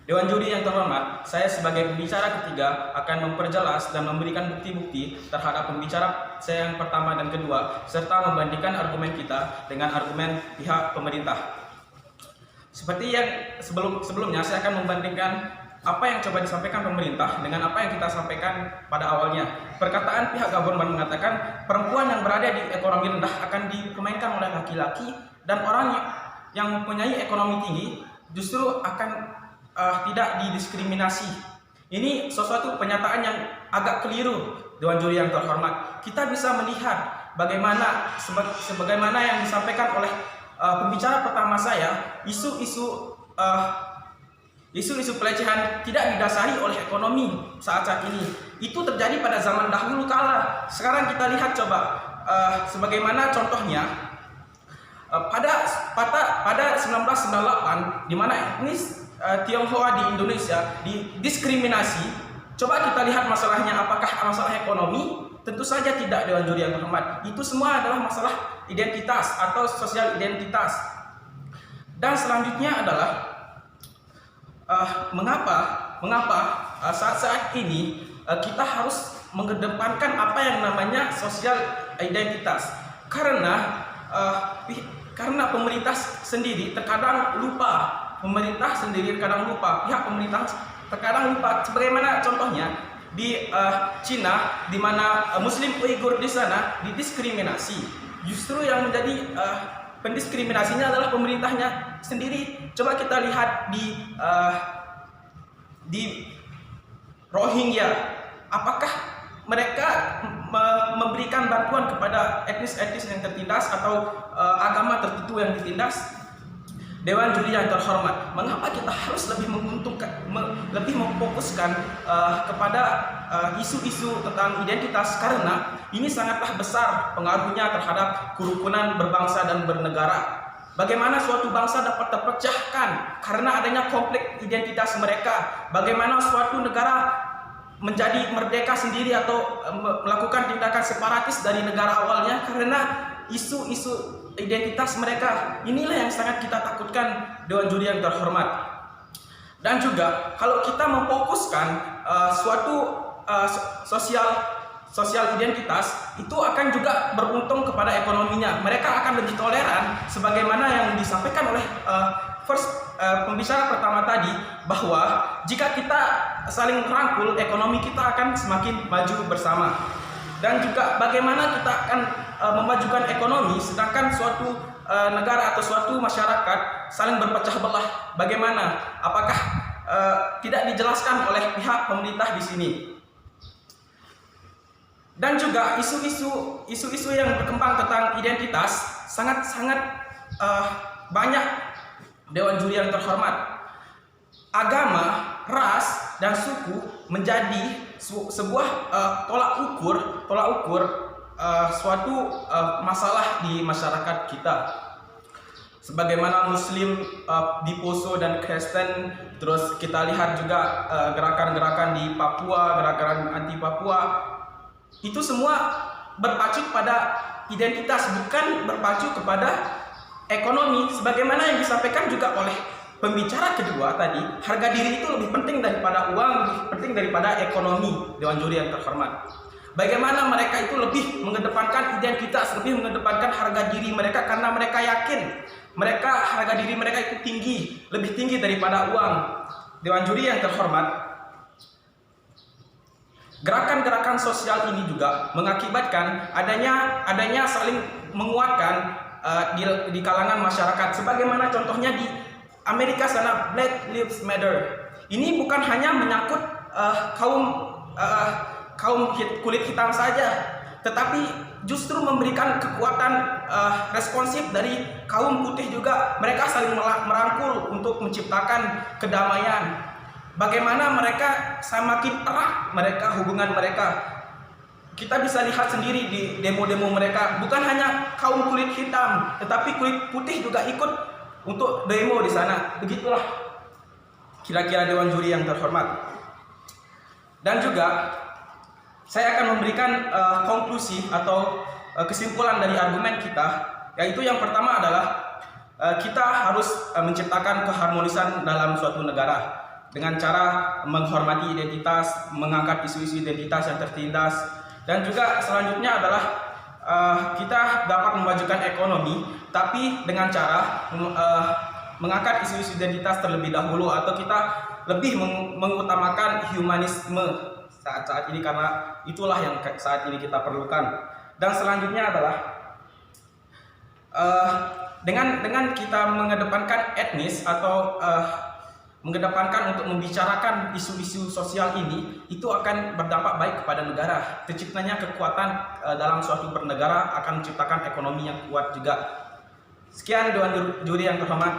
Dewan Juri yang terhormat, saya sebagai pembicara ketiga akan memperjelas dan memberikan bukti-bukti terhadap pembicara saya yang pertama dan kedua, serta membandingkan argumen kita dengan argumen pihak pemerintah. Seperti yang sebelumnya, saya akan membandingkan apa yang coba disampaikan pemerintah dengan apa yang kita sampaikan pada awalnya. Perkataan pihak government mengatakan perempuan yang berada di ekonomi rendah akan dipermainkan oleh laki-laki, dan orang yang mempunyai ekonomi tinggi justru akan tidak didiskriminasi. Ini sesuatu pernyataan yang agak keliru, Dewan Juri yang terhormat. Kita bisa melihat sebagaimana yang disampaikan oleh pembicara pertama saya, isu-isu pelecehan tidak didasari oleh ekonomi saat ini. Itu terjadi pada zaman dahulu kala. Sekarang kita lihat coba sebagaimana contohnya pada 1998, di mana etnis Tionghoa di Indonesia didiskriminasi. Coba kita lihat masalahnya, apakah masalah ekonomi? Tentu saja tidak, Dewan Juri yang terhormat. Itu semua adalah masalah identitas atau sosial identitas. Dan selanjutnya adalah mengapa saat ini kita harus mengedepankan apa yang namanya sosial identitas? Karena pemerintah sendiri terkadang lupa. Pihak pemerintah terkadang lupa. Sebagaimana contohnya di Cina, di mana Muslim Uighur di sana didiskriminasi. Justru yang menjadi pendiskriminasinya adalah pemerintahnya sendiri. Coba kita lihat di Rohingya, apakah mereka memberikan bantuan kepada etnis-etnis yang tertindas atau agama tertentu yang ditindas? Dewan Juri yang terhormat, mengapa kita harus lebih memfokuskan kepada isu-isu tentang identitas? Karena ini sangatlah besar pengaruhnya terhadap kerukunan berbangsa dan bernegara. Bagaimana suatu bangsa dapat terpecahkan karena adanya konflik identitas mereka? Bagaimana suatu negara menjadi merdeka sendiri atau melakukan tindakan separatis dari negara awalnya karena isu-isu identitas mereka? Inilah yang sangat kita takutkan, Dewan Juri yang terhormat. Dan juga kalau kita memfokuskan suatu sosial identitas, itu akan juga beruntung kepada ekonominya. Mereka akan lebih toleran, sebagaimana yang disampaikan oleh pembicara pertama tadi, bahwa jika kita saling merangkul, ekonomi kita akan semakin maju bersama. Dan juga bagaimana kita akan memajukan ekonomi sedangkan suatu negara atau suatu masyarakat saling berpecah belah? Bagaimana? Apakah tidak dijelaskan oleh pihak pemerintah di sini? Dan juga isu-isu yang berkembang tentang identitas sangat-sangat banyak, Dewan Juri yang terhormat. Agama, ras, dan suku menjadi sebuah tolak ukur suatu masalah di masyarakat kita. Sebagaimana Muslim di Poso dan Kristen, terus kita lihat juga gerakan-gerakan di Papua, gerakan anti Papua, itu semua berpacu pada identitas, bukan berpacu kepada ekonomi. Sebagaimana yang disampaikan juga oleh pembicara kedua tadi, harga diri itu lebih penting daripada uang, lebih penting daripada ekonomi, Dewan Juri yang terhormat. Bagaimana mereka itu lebih mengedepankan identitas, lebih mengedepankan harga diri mereka karena mereka yakin harga diri mereka itu tinggi, lebih tinggi daripada uang. Dewan Juri yang terhormat, gerakan-gerakan sosial ini juga mengakibatkan adanya saling menguatkan di kalangan masyarakat. Sebagaimana contohnya di Amerika sana, Black Lives Matter. Ini bukan hanya menyangkut kaum kulit hitam saja, tetapi justru memberikan kekuatan responsif dari kaum putih juga. Mereka saling merangkul untuk menciptakan kedamaian. Bagaimana mereka semakin erat hubungan mereka. Kita bisa lihat sendiri di demo-demo mereka, bukan hanya kaum kulit hitam, tetapi kulit putih juga ikut untuk demo di sana. Begitulah kira-kira Dewan Juri yang terhormat. Dan juga saya akan memberikan konklusi atau kesimpulan dari argumen kita, yaitu yang pertama adalah kita harus menciptakan keharmonisan dalam suatu negara. dengan cara menghormati identitas, mengangkat isu-isu identitas yang tertindas, dan juga selanjutnya adalah kita dapat memajukan ekonomi, tapi dengan cara mengangkat isu-isu identitas terlebih dahulu, atau kita lebih mengutamakan humanisme saat ini, karena itulah yang saat ini kita perlukan. Dan selanjutnya adalah dengan kita mengedepankan etnis atau mengedepankan untuk membicarakan isu-isu sosial ini, itu akan berdampak baik kepada negara. Terciptanya kekuatan dalam suatu bernegara akan menciptakan ekonomi yang kuat juga. Sekian Dewan Juri yang terhormat.